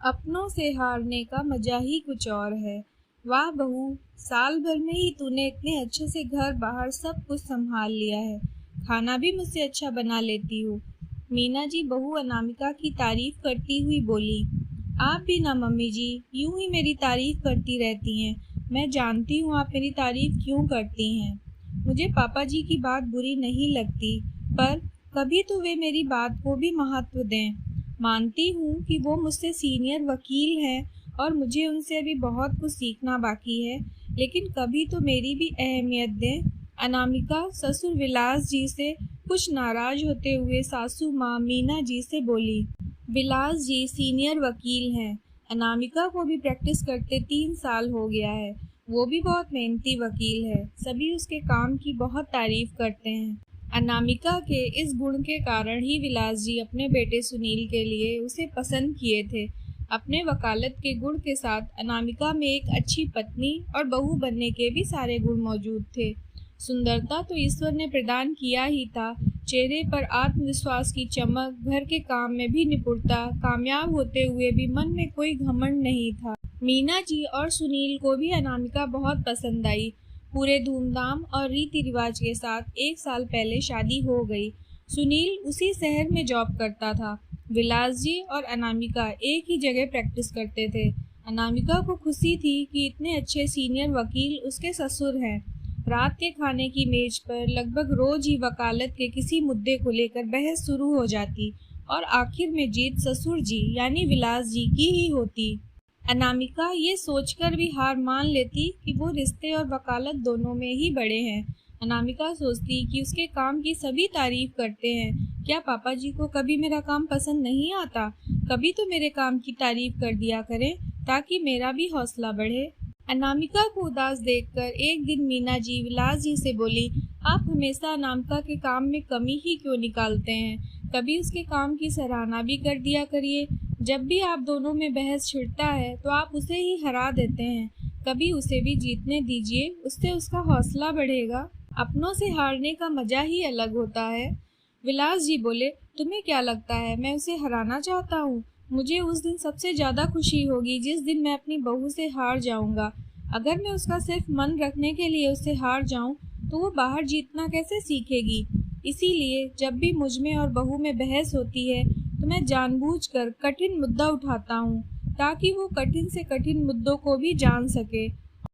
अपनों से हारने का मजा ही कुछ और है। वाह बहू, साल भर में ही तूने इतने अच्छे से घर बाहर सब कुछ संभाल लिया है। खाना भी मुझसे अच्छा बना लेती हो। मीना जी बहू अनामिका की तारीफ करती हुई बोली। आप भी ना मम्मी जी, यूं ही मेरी तारीफ करती रहती हैं। मैं जानती हूँ आप मेरी तारीफ क्यों करती हैं। मुझे पापा जी की बात बुरी नहीं लगती, पर कभी तो वे मेरी बात को भी महत्व दें। मानती हूँ कि वो मुझसे सीनियर वकील हैं और मुझे उनसे अभी बहुत कुछ सीखना बाकी है, लेकिन कभी तो मेरी भी अहमियत दें। अनामिका ससुर विलास जी से कुछ नाराज होते हुए सासू माँ मीना जी से बोली। विलास जी सीनियर वकील हैं। अनामिका को भी प्रैक्टिस करते 3 साल हो गया है। वो भी बहुत मेहनती वकील है। सभी उसके काम की बहुत तारीफ करते हैं। अनामिका के इस गुण के कारण ही विलास जी अपने बेटे सुनील के लिए उसे पसंद किए थे। अपने वकालत के गुण के साथ अनामिका में एक अच्छी पत्नी और बहू बनने के भी सारे गुण मौजूद थे। सुंदरता तो ईश्वर ने प्रदान किया ही था, चेहरे पर आत्मविश्वास की चमक, घर के काम में भी निपुणता, कामयाब होते हुए भी मन में कोई घमंड नहीं था। मीना जी और सुनील को भी अनामिका बहुत पसंद आई। पूरे धूमधाम और रीति रिवाज के साथ 1 साल पहले शादी हो गई। सुनील उसी शहर में जॉब करता था। विलास जी और अनामिका एक ही जगह प्रैक्टिस करते थे। अनामिका को खुशी थी कि इतने अच्छे सीनियर वकील उसके ससुर हैं। रात के खाने की मेज पर लगभग रोज ही वकालत के किसी मुद्दे को लेकर बहस शुरू हो जाती और आखिर में जीत ससुर जी यानी विलास जी की ही होती। अनामिका ये सोचकर भी हार मान लेती कि वो रिश्ते और वकालत दोनों में ही बड़े हैं। अनामिका सोचती कि उसके काम की सभी तारीफ करते हैं। क्या पापा जी को कभी मेरा काम पसंद नहीं आता? कभी तो मेरे काम की तारीफ कर दिया करें ताकि मेरा भी हौसला बढ़े। अनामिका को उदास देखकर एक दिन मीना जी विलास जी से बोली, आप हमेशा अनामिका के काम में कमी ही क्यों निकालते हैं? कभी उसके काम की सराहना भी कर दिया करिए। जब भी आप दोनों में बहस छिड़ता है तो आप उसे ही हरा देते हैं। कभी उसे भी जीतने दीजिए, उससे उसका हौसला बढ़ेगा। अपनों से हारने का मजा ही अलग होता है। विलास जी बोले, तुम्हें क्या लगता है मैं उसे हराना चाहता हूँ? मुझे उस दिन सबसे ज़्यादा खुशी होगी जिस दिन मैं अपनी बहू से हार जाऊंगा। अगर मैं उसका सिर्फ मन रखने के लिए उससे हार जाऊं तो वो बाहर जीतना कैसे सीखेगी। इसीलिए जब भी मुझ में और बहू में बहस होती है तो मैं जानबूझकर कठिन मुद्दा उठाता हूँ ताकि वो कठिन से कठिन मुद्दों को भी जान सके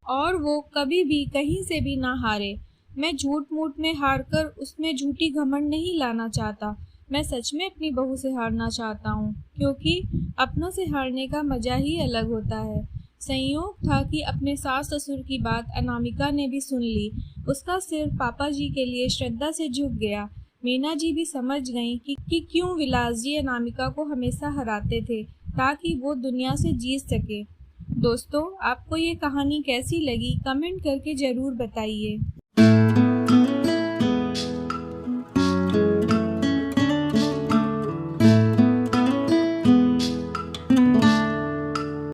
और वो कभी भी कहीं से भी ना हारे। मैं झूठ मूठ में हारकर उसमें झूठी घमंड नहीं लाना चाहता। मैं सच में अपनी बहू से हारना चाहता हूँ, क्योंकि अपनों से हारने का मजा ही अलग होता है। संयोग था कि अपने सास ससुर की बात अनामिका ने भी सुन ली। उसका सिर पापा जी के लिए श्रद्धा से झुक गया। मीना जी भी समझ गईं कि क्यों विलास जी अनामिका को हमेशा हराते थे, ताकि वो दुनिया से जीत सके। दोस्तों, आपको ये कहानी कैसी लगी कमेंट करके ज़रूर बताइए।